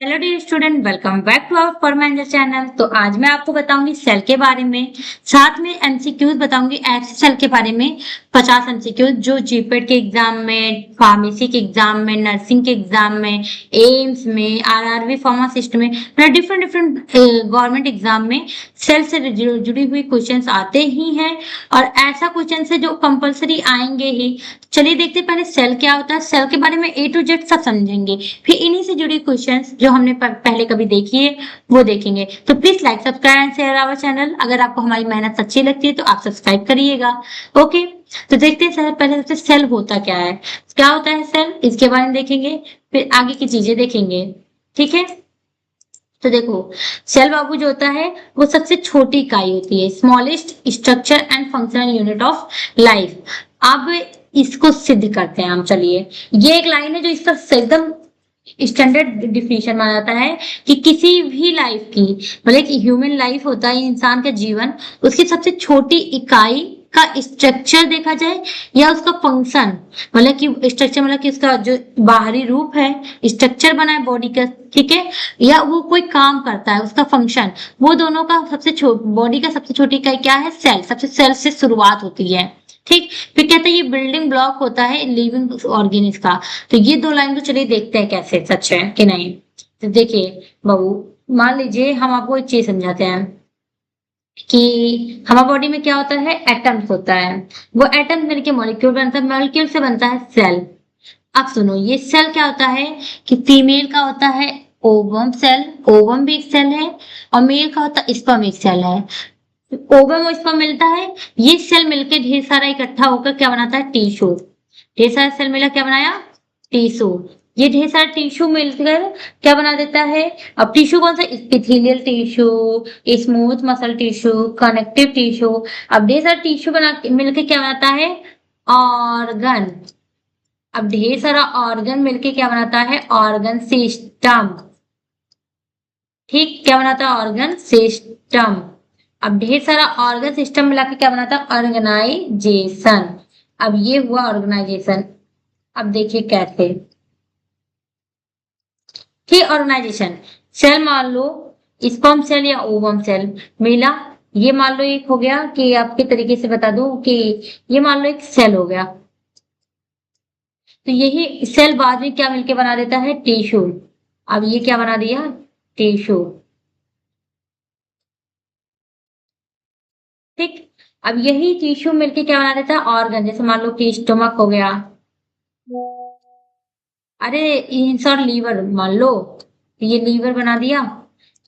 Hello dear student, welcome back to our फॉर्मेंजर channel. तो आज मैं आपको बताऊंगी सेल के बारे में, साथ में एमसीक्यूज बताऊंगी ऐसे सेल के बारे में। 50 एमसीक्यूज जो जीपेट के एग्जाम में, फार्मेसी के एग्जाम में, नर्सिंग के एग्जाम में, एम्स में, आरआरबी फार्मासिस्ट में, डिफरेंट डिफरेंट गवर्नमेंट एग्जाम में सेल से जुड़ी हुई क्वेश्चंस आते ही हैं। और ऐसा क्वेश्चन है जो कंपलसरी आएंगे ही। चलिए देखते हैं पहले सेल क्या होता है। सेल के बारे में ए टू जेड सब समझेंगे, फिर इन्हीं से जुड़ी क्वेश्चंस जो हमने पहले कभी देखी है वो देखेंगे। तो please like, subscribe and share our channel. अगर आपको हमारी मेहनत अच्छी लगती है तो आप सब्सक्राइब करिएगा। ओके, तो देखते हैं सेल। पहले सबसे सेल होता क्या है, क्या होता है सेल, इसके बारे में देखेंगे, फिर आगे की चीजें देखेंगे। ठीक है, तो देखो सेल बाबू जो होता है वो सबसे छोटी इकाई होती है, smallest structure and functional unit of life. अब इसको सिद्ध करते हैं हम। चलिए, ये एक लाइन है जो इसका एकदम स्टैंडर्ड डिफिनेशन माना जाता है कि किसी भी लाइफ की, मतलब कि ह्यूमन लाइफ होता है इंसान का जीवन, उसकी सबसे छोटी इकाई का स्ट्रक्चर देखा जाए या उसका फंक्शन, मतलब कि स्ट्रक्चर मतलब कि उसका जो बाहरी रूप है, स्ट्रक्चर बना है बॉडी का, ठीक है, या वो कोई काम करता है उसका फंक्शन, वो दोनों का बॉडी का सबसे छोटी इकाई क्या है, सेल। सबसे सेल से शुरुआत होती है। ठीक, फिर कहते हैं ये बिल्डिंग ब्लॉक होता है लिविंग ऑर्गेनिज का। तो ये दो लाइन तो चलिए देखते हैं कैसे सच है कि नहीं। तो देखिए बाबू, मान लीजिए हम आपको एक चीज समझाते हैं कि हमारे बॉडी में क्या होता है, एटम्स होता है। वो एटम्स मिलके मॉलिक्यूल बनता है, मॉलिक्यूल से बनता है सेल। अब सुनो, ये सेल क्या होता है कि फीमेल का होता है ओवम सेल, ओवम भी एक सेल है, और मेल का होता है स्पर्म एक सेल है। ओवम और स्पर्म मिलता है, ये सेल मिलके ढेर सारा इकट्ठा होकर क्या बनाता है, टिश्यू। ढेर सारा सेल मिला क्या बनाया, टिश्यू। ये ढेर सारा टिश्यू मिलकर क्या बना देता है, अब टिश्यू कौन सा, epithelial tissue, smooth muscle tissue, connective tissue. अब ढेर सारा टिश्यू बना मिलके क्या बनाता है, ऑर्गन। अब ढेर सारा ऑर्गन मिलके क्या बनाता है, ऑर्गन सिस्टम। ठीक, क्या बनाता है, ऑर्गन सिस्टम। अब ढेर सारा ऑर्गन सिस्टम मिला के क्या बनाता है, ऑर्गेनाइजेशन। अब ये हुआ ऑर्गेनाइजेशन। अब देखिए कैसे, ठीक, ऑर्गेनाइजेशन। सेल मान लो स्पर्म सेल या ओवम सेल मिला, ये मान लो एक हो गया कि आपके तरीके से बता दूं कि ये मान लो एक सेल हो गया। तो यही सेल बाद में क्या मिलके बना देता है, टिश्यू। अब ये क्या बना दिया, टिश्यू। ठीक, अब यही टिश्यू मिलके क्या बना देता है, ऑर्गन। जैसे मान लो कि स्टमक हो गया, अरे इंसॉर्ट लीवर मान लो, ये लीवर बना दिया।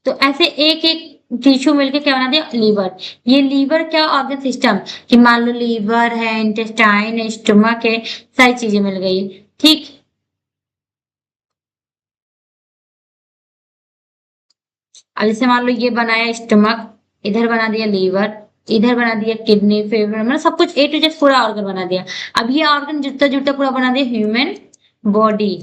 तो ऐसे एक एक टिश्यू मिलके क्या बना दिया, लीवर। ये लीवर क्या, ऑर्गन सिस्टम, कि मान लो लीवर है, इंटेस्टाइन है, स्टमक है, सारी चीजें मिल गई। ठीक, अब जैसे मान लो ये बनाया स्टमक, इधर बना दिया लीवर, इधर बना दिया किडनी, फेवर, मतलब सब कुछ ए टू जेड पूरा ऑर्गन बना दिया। अब ये ऑर्गन जुड़ता जुड़ता पूरा बना दिया ह्यूमन बॉडी।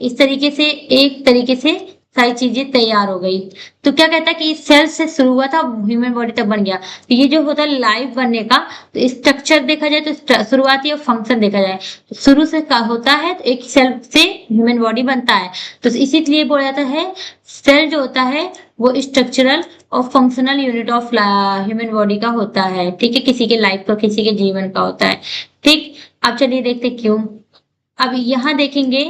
इस तरीके से एक तरीके से सारी चीजें तैयार हो गई। तो क्या कहता है कि इस सेल से शुरू हुआ था, ह्यूमन बॉडी तक बन गया। तो ये जो होता है लाइफ बनने का, तो स्ट्रक्चर देखा जाए तो शुरुआती और फंक्शन देखा जाए तो शुरू से होता है, तो एक सेल से ह्यूमन बॉडी बनता है। तो इसीलिए बोला जाता है सेल जो होता है वो स्ट्रक्चरल और functional unit of human body का होता है। ठीक है, किसी के लाइफ का, किसी के जीवन का होता है। ठीक, अब चलिए देखते क्यों। अब यहाँ देखेंगे,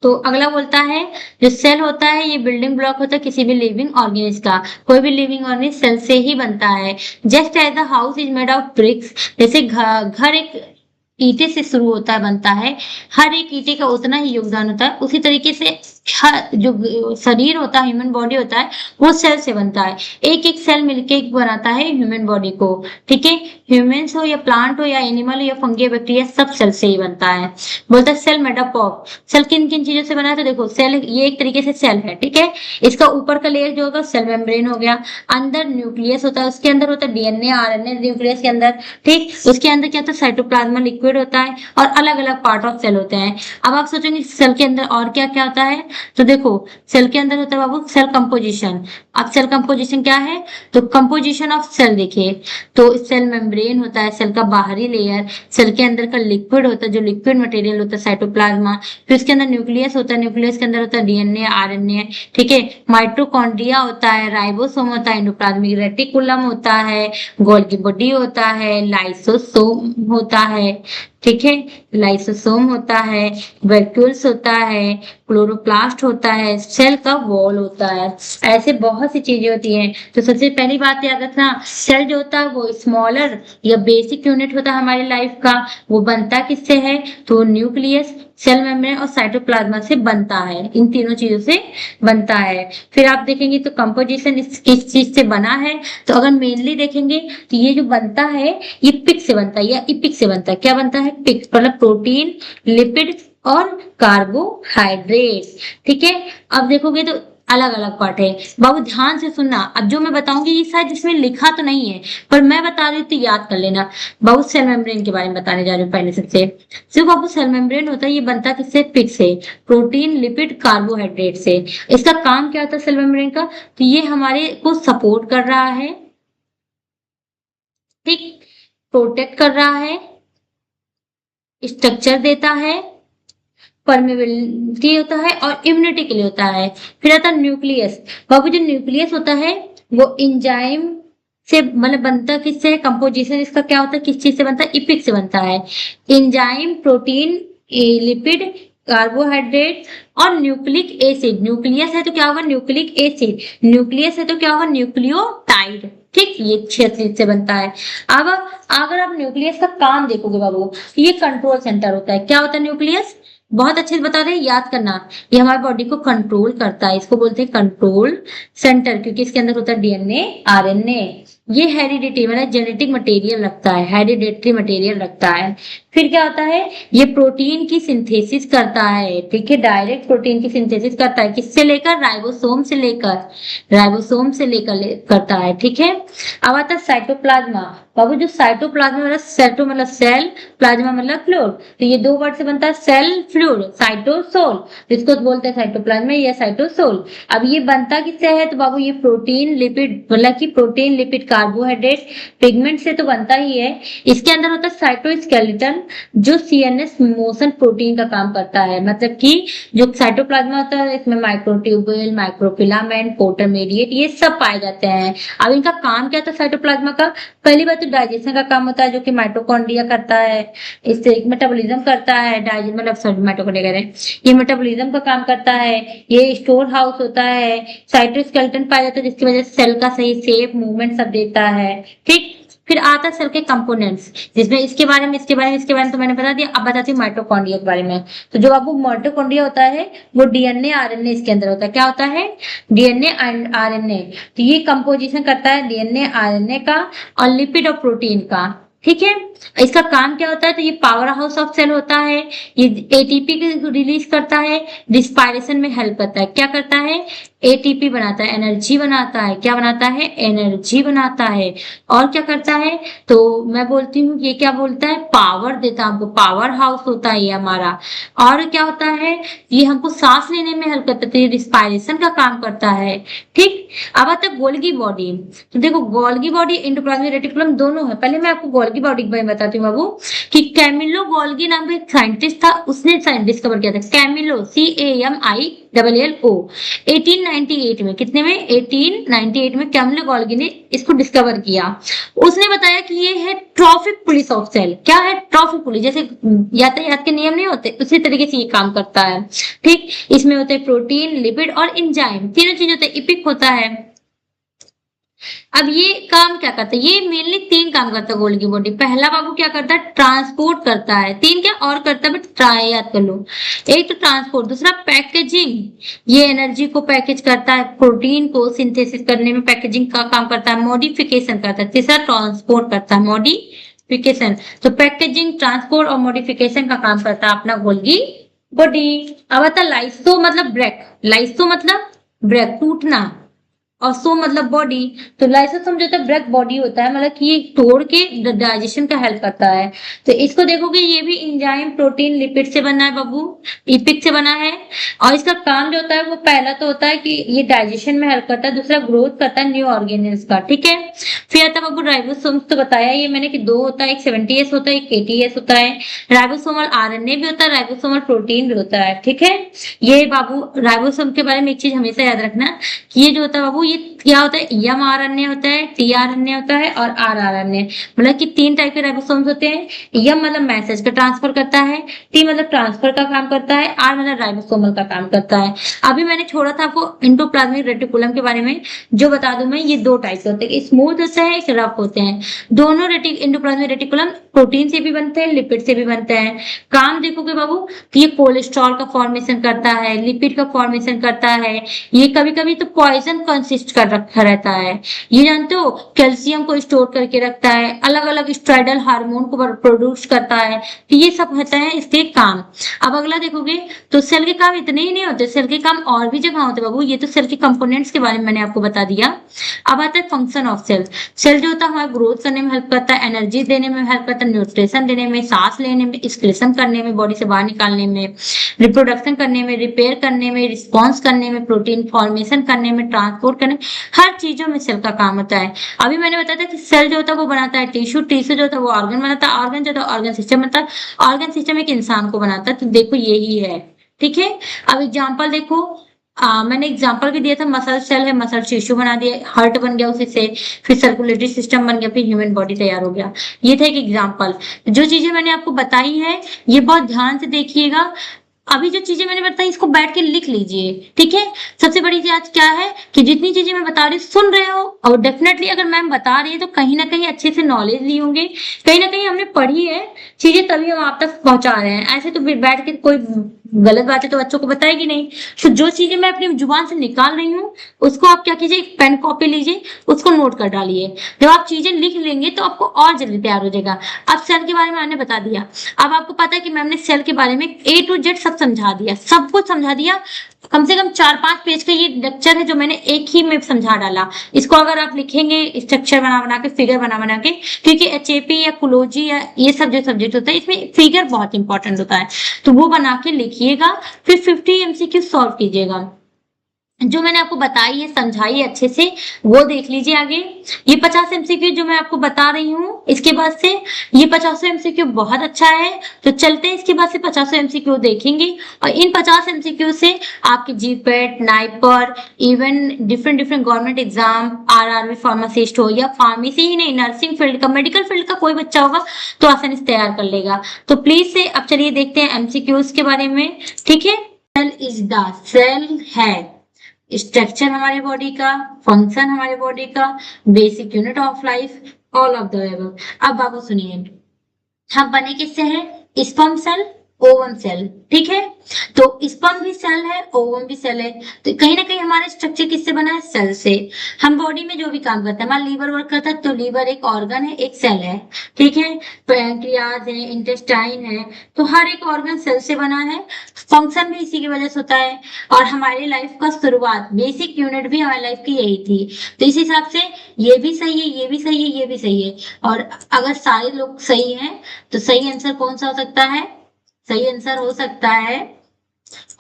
तो अगला बोलता है जो सेल होता है ये बिल्डिंग ब्लॉक होता है किसी भी लिविंग ऑर्गेनिज्म का। कोई भी लिविंग ऑर्गेनिज्म सेल से ही बनता है। Just as the house is made of bricks, जैसे घर एक ईंटे से शुरू होता है, बनता है, हर एक ईंटे का उतना ही योगदान होता है, उसी तरीके से जो शरीर होता है, ह्यूमन बॉडी होता है, वो सेल से बनता है। एक एक सेल मिलके एक बनाता है ह्यूमन बॉडी को। ठीक है, ह्यूमंस हो या प्लांट हो या एनिमल हो या फंगी बैक्टीरिया, सब सेल से ही बनता है। बोलता है cell made up of, cell किन किन चीजों से बना है, तो देखो सेल ये एक तरीके से सेल है। ठीक है, इसका ऊपर का लेयर जो होगा सेल मेम्ब्रेन हो गया, अंदर न्यूक्लियस होता है, उसके अंदर होता है डीएनए आरएनए न्यूक्लियस के अंदर। ठीक, उसके अंदर क्या होता है, साइटोप्लाज्मा लिक्विड होता है, और अलग अलग पार्ट ऑफ सेल होते हैं। अब आप सोचेंगे सेल के अंदर और क्या क्या होता है, तो देखो सेल के अंदर होता है बाबू सेल कंपोजिशन। अब सेल कंपोजिशन क्या है, तो कंपोजिशन ऑफ सेल देखिए, तो सेल मेम्ब्रेन होता है, सेल का बाहरी लेयर, सेल के अंदर का लिक्विड होता है, जो लिक्विड मटेरियल होता है साइटोप्लाज्मा, फिर उसके अंदर न्यूक्लियस होता है, न्यूक्लियस के अंदर होता है डीएनए आरएनए, ठीक है, माइटोकॉन्ड्रिया होता है, राइबोसोम होता है, एंडोप्लाज्मिक रेटिकुलम होता है, गोल्गी बॉडी होता है, लाइसोसोम होता है, ठीक है, लाइसोसोम होता है, वैक्यूल्स होता है, क्लोरोप्लास्ट होता है, सेल का वॉल होता है, ऐसे बहुत सी चीजें होती हैं। तो सबसे पहली बात याद रखना, सेल जो होता है वो स्मॉलर या बेसिक यूनिट होता है हमारी लाइफ का, वो बनता किससे है, तो न्यूक्लियस, सेल मेम्ब्रेन और साइटोप्लाज्मा से बनता है, इन तीनों चीजों से बनता है। फिर आप देखेंगे तो कंपोजिशन किस चीज से बना है, तो अगर मेनली देखेंगे तो ये जो बनता है ये पिक से बनता है या इपिक से बनता है। क्या बनता है, पिक मतलब प्रोटीन, लिपिड और कार्बोहाइड्रेट, ठीक है। अब देखोगे तो अलग अलग पार्ट है, बाबू ध्यान से सुनना, अब जो मैं बताऊंगी ये शायद इसमें लिखा तो नहीं है पर मैं बता रही हूँ तो याद कर लेना। बाबू सेल मेम्ब्रेन के बारे में बताने जा रही हूँ पहले सबसे। सिर्फ बाबू सेल मेम्ब्रेन होता है, ये बनता किससे, पिक से, प्रोटीन, लिपिड, कार्बोहाइड्रेट से। इसका काम क्या होता है सेल मेम्ब्रेन का, तो ये हमारे को सपोर्ट कर रहा है, ठीक, प्रोटेक्ट कर रहा है, स्ट्रक्चर देता है, परमेबिलिटी होता है और इम्यूनिटी के लिए होता है। फिर आता है न्यूक्लियस, बाबू जो न्यूक्लियस होता है वो एंजाइम से मतलब बनता किससे है, कंपोजिशन इसका क्या होता है, किस चीज से बनता है, इपिक से बनता है। एंजाइम, प्रोटीन, लिपिड, कार्बोहाइड्रेट और न्यूक्लिक एसिड। न्यूक्लियस है तो क्या होगा, न्यूक्लिक एसिड, न्यूक्लियस है तो क्या होगा, न्यूक्लियोटाइड, ठीक, ये 6 चीज से बनता है। अब अगर आप न्यूक्लियस का काम देखोगे बाबू, ये कंट्रोल सेंटर होता है। क्या होता है न्यूक्लियस, बहुत अच्छे से बता रहे हैं, याद करना, ये हमारी बॉडी को कंट्रोल करता है, इसको बोलते हैं कंट्रोल सेंटर, क्योंकि इसके अंदर होता है डीएनए आरएनए। ये हेरिडिटी मतलब जेनेटिक मटेरियल रखता है, हेरिडेटरी मटेरियल रखता है। फिर क्या होता है, ये प्रोटीन की सिंथेसिस करता है, ठीक है, डायरेक्ट प्रोटीन की सिंथेसिस करता है, किससे लेकर, राइबोसोम से लेकर, राइबोसोम से लेकर करता है, ठीक है। अब आता है साइटोप्लाज्मा, बाबू जो साइटोप्लाज्मा मतलब सेटो मतलब सेल, प्लाज्मा मतलब फ्लूइड, तो ये 2 वर्ड से बनता है, सेल फ्लूइड, साइटोसोल, इसको बोलते हैं साइटोप्लाज्मा या साइटोसोल। अब ये बनता किससे है, तो बाबू ये प्रोटीन, लिपिड मतलब कि प्रोटीन, लिपिड, कार्बोहाइड्रेट, पिगमेंट से तो बनता ही है। इसके अंदर होता है साइटोस्केलेटन, जो सीएनएस मोशन प्रोटीन का काम करता है, मतलब कि जो साइटोप्लाज्मा होता है इसमें माइक्रोट्यूबुल, माइक्रोफिलामेंट, पोर्टरमेडिएट ये सब पाए जाते हैं। अब इनका काम क्या था साइटोप्लाज्मा का, पहली बात तो डाइजेशन का काम होता है, जो कि माइटोकॉन्ड्रिया करता है, इससे मेटाबॉलिज्म करता है, डाइजेशन मतलब सॉरी माइटोकॉन्ड्रिया कह रहे हैं, ये मेटाबॉलिज्म का काम करता है, ये स्टोर हाउस होता है, साइटोस्केलेटन पाया जाता है जिसकी वजह से सेल का सही शेप, मूवमेंट सब देता है, ठीक। फिर आता है सेल के कंपोनेंट्स, जिसमें इसके बारे में तो मैंने बता दिया। अब बताती हूँ माइटोकॉन्ड्रिया के बारे में। तो जो आपको माइटोकॉन्ड्रिया होता है वो डीएनए आरएनए इसके अंदर होता है। क्या होता है, डीएनए एंड आरएनए, तो ये कंपोजिशन करता है डीएनए आरएनए का और लिपिड और प्रोटीन का, ठीक है। इसका काम क्या होता है, तो ये पावर हाउस ऑफ सेल होता है, ये एटीपी रिलीज करता है, रिस्पायरेशन में हेल्प करता है। क्या करता है, एटीपी बनाता है, एनर्जी बनाता है। क्या बनाता है, एनर्जी बनाता है। और क्या करता है, तो मैं बोलती हूँ ये क्या बोलता है, पावर देता है हमको, पावर हाउस होता है ये हमारा। और क्या होता है, ये हमको सांस लेने में हेल्प करता है, तो ये रिस्पायरेशन का काम करता है, ठीक। अब आता है गोल्गी बॉडी। तो देखो गोल्गी बॉडी, एंडोप्लाज्मिक रेटिकुलम दोनों है। पहले मैं आपको गोल्गी बॉडी के बारे में बताती हूँ बाबू, कि कैमिलो गोल्गी नाम का एक साइंटिस्ट था, उसने डिस्कवर किया था, कैमिलो CAMILLO 1898 में, कितने में, 1898 में कैमिलो गोल्गी ने इसको डिस्कवर किया। उसने बताया कि ये है ट्रॉफिक पुलिस ऑफ सेल। क्या है, ट्रॉफिक पुलिस, जैसे यातायात के नियम नहीं होते उसी तरीके से ये काम करता है, ठीक। इसमें होते हैं प्रोटीन, लिपिड और एंजाइम, तीनों चीज होते हैं, इपिक होता है। अब ये काम क्या करता है, ये मेनली 3 काम करता है गोल्गी बॉडी। पहला बाबू क्या करता है, ट्रांसपोर्ट करता है, 3 क्या और करता है, बट ट्राई याद कर लो। एक तो ट्रांसपोर्ट, दूसरा पैकेजिंग, ये एनर्जी को पैकेज करता है, प्रोटीन को सिंथेसिस करने में पैकेजिंग का काम करता है, मॉडिफिकेशन करता है, तीसरा ट्रांसपोर्ट करता है, मॉडिफिकेशन। तो पैकेजिंग, ट्रांसपोर्ट और मॉडिफिकेशन का काम करता है अपना गोल्गी बॉडी। अब आता लाइसो मतलब ब्रेक, लाइसो मतलब ब्रेक, टूटना, और सो मतलब बॉडी। तो लाइसोसोम जो होता है ब्रेक बॉडी होता है, मतलब कि ये तोड़ के डाइजेशन का हेल्प करता है। तो इसको देखोगे ये भी एंजाइम प्रोटीन लिपिड से बना है बाबू, लिपिड से बना है। और इसका काम जो होता है वो पहला तो होता है कि ये डाइजेशन में हेल्प करता है, दूसरा ग्रोथ करता है न्यू ऑर्गेनिल्स का, ठीक है। फिर आता है बाबू राइबोसोम, तो बताया ये मैंने कि दो होता है, एक 70S होता है, एक 80S होता है। राइबोसोमल आरएनए भी होता है, राइबोसोमल प्रोटीन भी होता है, ठीक है। ये बाबू राइबोसोम के बारे में एक चीज हमेशा याद रखना कि ये जो होता है बाबू, ये क्या होता है, एम आरएनए होता है, टी आरएनए होता है और आर आरएनए, मतलब कि 3 टाइप के राइबोसोम्स होते हैं। एम मतलब मैसेज का ट्रांसफर करता है, टी मतलब ट्रांसफर का काम करता है, आर मतलब राइबोसोमल का काम करता है। अभी मैंने छोड़ा था आपको एंडोप्लाज्मिक रेटिकुलम के बारे में, जो बता दूं मैं, ये 2 टाइप के होते हैं, स्मूथ होते हैं, एक रफ होते हैं। दोनों एंडोप्लाज्मिक रेटिकुलम प्रोटीन से भी बनते हैं, लिपिड से भी बनते हैं। काम देखोगे बाबू तो ये कोलेस्ट्रॉल का फॉर्मेशन करता है, लिपिड का फॉर्मेशन करता है। ये कभी कभी तो पॉइजन कंसिस्ट कर रखा रहता है। ये जानते हो कैल्शियम को स्टोर करके रखता है, अलग अलग स्टेरॉयडल हार्मोन को प्रोड्यूस करता है। तो ये सब होता है इसके काम। अब अगला देखोगे तो सेल के काम इतने ही नहीं होते, सेल के काम और भी जगह होते हैं बाबू। ये तो सेल के कंपोनेंट्स के बारे में मैंने आपको बता दिया। अब आता है फंक्शन ऑफ सेल। सेल जो होता है हमारा ग्रोथ करने में हेल्प करता है, एनर्जी देने में हेल्प करता है, न्यूट्रिशन देने में, सांस लेने में, एक्सक्रीशन करने में, बॉडी से बाहर निकालने में, रिप्रोडक्शन करने में, रिपेयर करने में, रिस्पॉन्स करने में, प्रोटीन फॉर्मेशन करने में, ट्रांसपोर्ट करने में, हर चीजों में सेल का काम होता है। अभी मैंने बताया था कि सेल जो होता है वो बनाता है टिश्यू, टिश्यू जो होता है वो ऑर्गन बनाता है, ऑर्गन जो होता है ऑर्गन सिस्टम बनता है, ऑर्गन सिस्टम एक इंसान को बनाता है। तो देखो यही है, ठीक है। अब एग्जाम्पल देखो, मैंने एग्जांपल भी दिया था, मसल सेल है, मसल टिश्यू बना दिया, हार्ट बन गया उसी से, फिर सर्कुलेटरी सिस्टम बन गया, फिर ह्यूमन बॉडी तैयार हो गया। ये था एक एग्जांपल। जो चीजें मैंने आपको बताई है ये बहुत ध्यान से देखिएगा। अभी जो चीजें मैंने बताई इसको बैठ के लिख लीजिए, ठीक है। सबसे बड़ी चीज क्या है कि जितनी चीजें मैं बता रही सुन रहे हो, और डेफिनेटली अगर मैम बता रही है तो कहीं ना कहीं अच्छे से नॉलेज ली होंगे, कहीं ना कहीं हमने पढ़ी है चीजें, तभी हम आप तक पहुंचा रहे हैं। ऐसे तो बैठ के कोई गलत बातें तो बच्चों को बताएगी नहीं। तो जो चीजें मैं अपनी जुबान से निकाल रही हूँ उसको आप क्या कीजिए, एक पेन कॉपी लीजिए, उसको नोट कर डालिए। जब आप चीजें लिख लेंगे तो आपको और जल्दी तैयार हो जाएगा। अब सेल के बारे में मैंने बता दिया। अब आपको पता है कि मैम ने सेल के बारे में A to Z सब समझा दिया, सब कुछ समझा दिया। कम से कम 4-5 पेज का ये लेक्चर है जो मैंने एक ही में समझा डाला। इसको अगर आप लिखेंगे स्ट्रक्चर बना बना के, फिगर बना बना के, क्योंकि HAP या कोलॉजी या ये सब जो सब्जेक्ट होता है इसमें फिगर बहुत इंपॉर्टेंट होता है, तो वो बना के लिखिएगा। फिर 50 MCQ सॉल्व कीजिएगा। जो मैंने आपको बताई है, समझाई है अच्छे से, वो देख लीजिए आगे। ये 50 MCQ जो मैं आपको बता रही हूँ, इसके बाद से ये 50 MCQ बहुत अच्छा है। तो चलते हैं इसके बाद से 50 MCQ देखेंगे, और इन 50 MCQ से आपके GPAT, NIPER, even different different government exam, RRB pharmacist हो या फार्मेसी ही नहीं, नर्सिंग फील्ड का, मेडिकल फील्ड का कोई बच्चा होगा तो आसानी से तैयार कर लेगा। तो प्लीज से अब चलिए देखते हैं MCQs के बारे में, ठीक है। सेल इज द, सेल है स्ट्रक्चर हमारी बॉडी का, फंक्शन हमारी बॉडी का, basic unit of life, all of the above. अब बाबू सुनिए, हम बने किससे हैं, स्पर्म सेल, ओवम सेल, ठीक है। तो स्पर्म भी सेल है, ओवम भी सेल है। तो कहीं ना कहीं हमारा स्ट्रक्चर किससे बना है, सेल से। हम बॉडी में जो भी काम करते हैं, हमारा लीवर वर्क करता है तो लीवर एक ऑर्गन है, एक सेल है, ठीक है। पैंक्रियाज है, इंटेस्टाइन है, तो हर एक ऑर्गन सेल से बना है। फंक्शन भी इसी की वजह से होता है। और हमारी लाइफ का शुरुआत, बेसिक यूनिट भी हमारी लाइफ की यही थी। तो इस हिसाब से ये भी सही है, ये भी सही है, ये भी सही है। और अगर सारे लोग सही हैं तो सही आंसर कौन सा हो सकता है, सही आंसर हो सकता है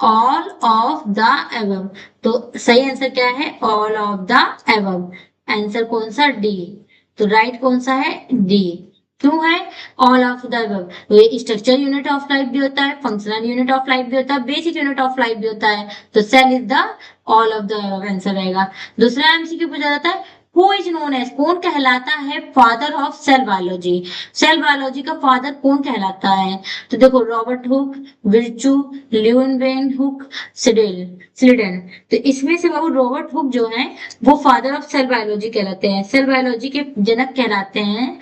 ऑल ऑफ द एबव। तो सही आंसर क्या है, all of the above. Answer कौन सा, डी। तो राइट कौन सा है, डी। क्यों है ऑल ऑफ द एबव, ये स्ट्रक्चर यूनिट ऑफ लाइफ भी होता है, फंक्शनल यूनिट ऑफ लाइफ भी होता है, बेसिक यूनिट ऑफ लाइफ भी होता है। तो cell is the all of the above answer रहेगा। दूसरा MCQ पूछा जाता है, हु इज नोन एज, कौन कहलाता है father of cell biology. Cell biology का फादर कौन कहलाता है। तो देखो, Robert Hooke, Virchow, Leeuwenhoek, Schleiden. तो इसमें से बाबू रॉबर्ट हुक जो है वो फादर ऑफ सेल बायोलॉजी कहलाते हैं, सेल बायोलॉजी के जनक कहलाते हैं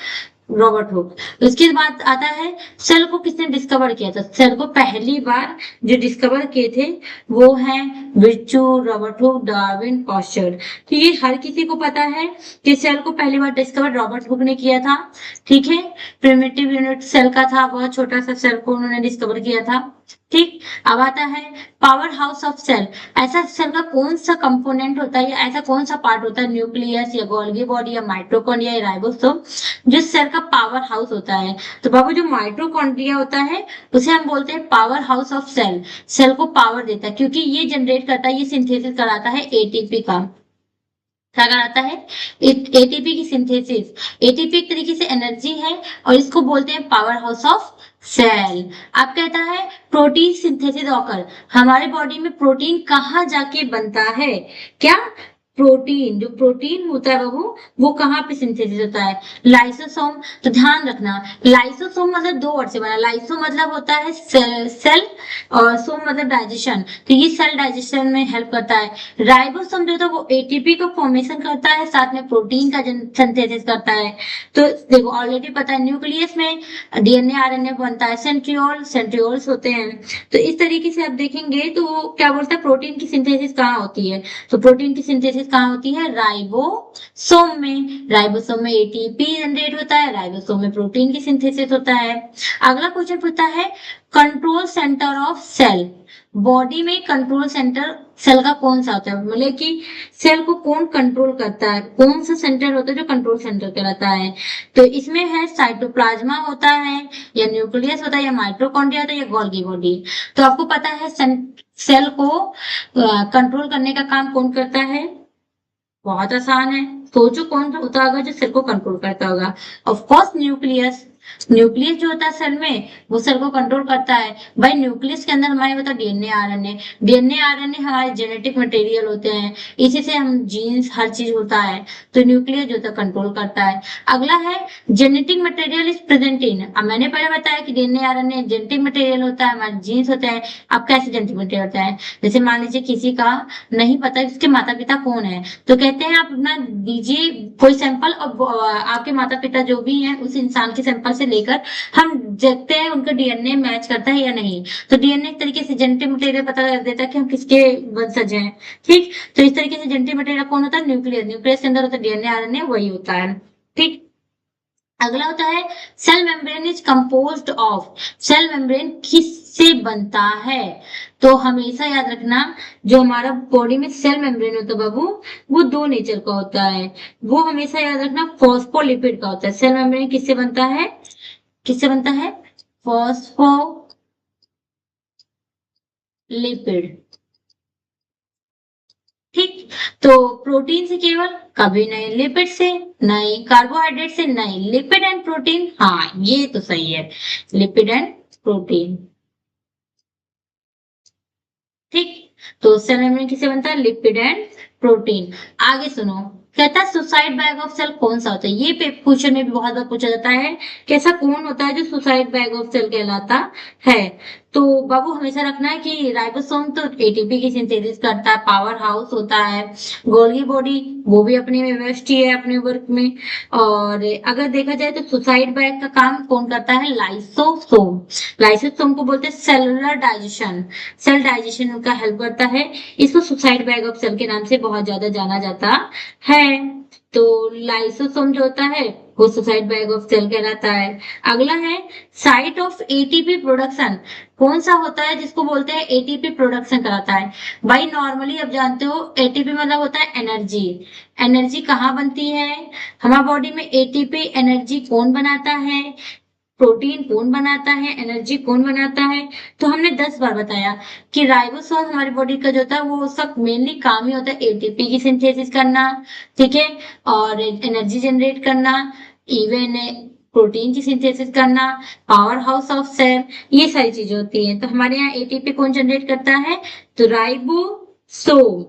रॉबर्ट हुक। उसके बाद आता है सेल को किसने डिस्कवर किया था। सेल को पहली बार जो डिस्कवर किए थे वो है Virchow, Robert Hooke, Darwin, Pasteur. तो ये हर किसी को पता है कि सेल को पहली बार डिस्कवर रॉबर्ट हुक ने किया था। ठीक है, प्रिमिटिव यूनिट सेल का था, बहुत छोटा सा सेल को उन्होंने डिस्कवर किया था। ठीक, अब आता है पावर हाउस ऑफ सेल। ऐसा सेल का कौन सा कंपोनेंट होता है या ऐसा कौन सा पार्ट होता है, न्यूक्लियस या गोल्गी बॉडी या माइटोकॉन्ड्रिया या राइबोसोम, जिस सेल का पावर हाउस होता है। तो बाबू जो माइटोकॉन्ड्रिया होता है उसे हम बोलते हैं power house of cell. Cell को पावर देता है क्योंकि ये जनरेट करता है, ये सिंथेसिस कराता है एटीपी का। क्या कराता है? एटीपी की सिंथेसिस। एटीपी एक तरीके से एनर्जी है और इसको बोलते हैं पावर हाउस ऑफ सेल। अब कहता है प्रोटीन सिंथेसिस ऑकर। हमारे बॉडी में प्रोटीन कहाँ जाके बनता है? क्या? प्रोटीन, जो प्रोटीन होता है बाबू, वो कहाँ पे सिंथेसिस होता है? लाइसोसोम। तो ध्यान रखना, लाइसोसोम मतलब दो वर्ड से बना। लाइसो मतलब होता है सेल और सोम मतलब डाइजेशन, तो ये सेल डाइजेशन में हेल्प करता है। राइबोसोम जो था वो एटीपी को फॉर्मेशन करता है, साथ में प्रोटीन का सिंथेसिस करता है। तो देखो ऑलरेडी पता है न्यूक्लियस में डीएनए आरएनए बनता है, सेंट्रियोल्स होते हैं। तो इस तरीके से आप देखेंगे तो क्या बोलता है प्रोटीन की सिंथेसिस कहाँ होती है? तो प्रोटीन की सिंथेसिस कहाँ होती है? राइबोसोम में। राइबोसोम में एटीपी जनरेट होता है, राइबोसोम में प्रोटीन की सिंथेसिस होता है। अगला क्वेश्चन पूछता है control centre of cell. Body में कंट्रोल सेंटर सेल का कौन सा होता है? मतलब कि सेल को कौन कंट्रोल करता है, कौन सा सेंटर होता है जो कंट्रोल सेंटर कहलाता है? तो इसमें है साइटोप्लाज्मा होता है या न्यूक्लियस होता है या माइटोकॉन्ड्रिया होता है या गोल्गी बॉडी। तो आपको पता है सेल को कंट्रोल करने का काम कौन करता है? बहुत आसान है, सोचो कौन होता होगा जो सेल को कंट्रोल करता होगा? Of course nucleus. न्यूक्लियस जो होता है सेल में, वो सेल को कंट्रोल करता है। भाई न्यूक्लियस के अंदर हमारे होता है डीएनए आरएनए। डीएनए आरएनए हमारे जेनेटिक मटेरियल होते हैं, इसी से हम जीन्स हर चीज होता है। तो न्यूक्लियस जो होता है कंट्रोल करता है। अगला है genetic material is present in. अब मैंने पहले बताया कि डीएनए आरएनए जेनेटिक मटेरियल होता है, हमारे जीन्स होते हैं। अब कैसे जेनेटिक मटेरियल होता है? जैसे मान लीजिए किसी का नहीं पता इसके माता पिता कौन है, तो कहते हैं आप अपना दीजिए कोई सैंपल और आपके माता पिता जो भी हैं उस इंसान के सैंपल से लेकर हम देखते हैं उनका डीएनए मैच करता है या नहीं। तो डीएनए एक तरीके से जेनेटिक मटेरियल पता कर देता है कि हम किसके वंशज हैं। ठीक, तो इस तरीके से जेनेटिक मटेरियल कौन होता है? न्यूक्लियस। न्यूक्लियस के अंदर होता है डीएनए आरएनए, वही होता है। ठीक, अगला होता है cell membrane is composed of. Cell membrane किससे बनता है? तो हमेशा याद रखना जो हमारा बॉडी में सेल मेम्ब्रेन होता है बाबू, वो दो नेचर का होता है। वो हमेशा याद रखना फॉस्फोलिपिड का होता है। सेल मेम्ब्रेन किससे बनता है? किससे बनता है? फॉस्फोलिपिड। ठीक, तो प्रोटीन से केवल? कभी नहीं। लिपिड से? नहीं। कार्बोहाइड्रेट से? नहीं। लिपिड एंड प्रोटीन, हाँ ये तो सही है, लिपिड एंड प्रोटीन। ठीक, तो सेल मेम्ब्रेन किससे बनता है? Lipid and protein. आगे सुनो, कहता है सुसाइड बैग ऑफ सेल कौन सा होता है? ये क्वेश्चन में भी बहुत बार पूछा जाता है कि ऐसा कौन होता है जो सुसाइड बैग ऑफ सेल कहलाता है? तो बाबू हमेशा रखना है कि राइबोसोम तो एटीपी की सिंथेसिस करता है, पावर हाउस होता है। गोल्गी बॉडी वो भी अपने में व्यस्त ही है अपने वर्क में। और अगर देखा जाए तो सुसाइड बैग का काम कौन करता है? लाइसोसोम। लाइसोसोम को बोलते हैं सेलुलर डाइजेशन। सेल डाइजेशन का हेल्प करता है। इसको सुसाइड बैग ऑफ सेल के नाम से बहुत ज्यादा जाना जाता है। तो लाइसोसोम जो होता है वो सुसाइड बैग ऑफ सेल कहलाता है। अगला है साइट ऑफ एटीपी प्रोडक्शन। कौन सा होता है जिसको बोलते हैं एटीपी प्रोडक्शन कराता है? भाई नॉर्मली आप जानते हो एटीपी मतलब होता है एनर्जी। एनर्जी कहाँ बनती है? हमारे बॉडी में एटीपी एनर्जी कौन बनाता है? प्रोटीन कौन बनाता है? एनर्जी कौन बनाता है? तो हमने 10 बार बताया कि राइबोसोम हमारी बॉडी का जो होता है वो उसका मेनली काम ही होता है एटीपी की सिंथेसिस करना, ठीक है, और एनर्जी जनरेट करना, इवन प्रोटीन की सिंथेसिस करना, पावर हाउस ऑफ सेल, ये सारी चीजें होती हैं। तो हमारे यहाँ एटीपी कौन जनरेट करता है? तो राइबोसोम।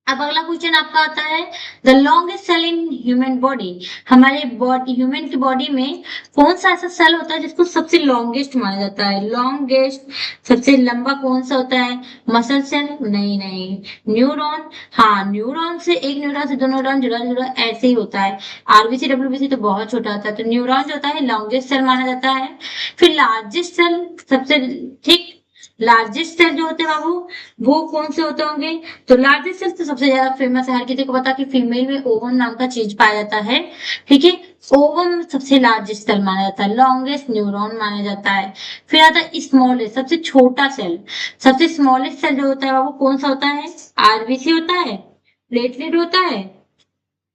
अब अगला क्वेश्चन आपका आता है the longest cell in human body. हमारे बॉडी ह्यूमन की बॉडी में कौन सा ऐसा सेल होता है जिसको सबसे लॉन्गेस्ट माना जाता है? लॉन्गेस्ट सबसे लंबा कौन सा होता है? Muscle cell? नहीं नहीं। न्यूरॉन? हाँ, न्यूरॉन से एक न्यूरॉन से दो न्यूरॉन जुड़ा जुड़ा ऐसे ही होता है। आरबीसी डब्ल्यूबीसी तो बहुत छोटा होता है। तो न्यूरॉन जो होता है लॉन्गेस्ट सेल माना जाता है। फिर लार्जेस्ट सेल सबसे, ठीक, लार्जेस्ट सेल जो होते हैं बाबू वो कौन से होते होंगे? तो लार्जेस्ट सेल तो सबसे ज्यादा फेमस है, हर किसी को पता है कि फीमेल में ओवम नाम का चीज पाया जाता है। ठीक है, ओवम सबसे लार्जेस्ट सेल माना जाता है, लॉन्गेस्ट न्यूरॉन माना जाता है। फिर आता है स्मॉलेस्ट, सबसे छोटा सेल। सबसे स्मॉलेस्ट सेल जो होता है वो कौन सा होता है? आरबीसी होता है, प्लेटलेट होता है,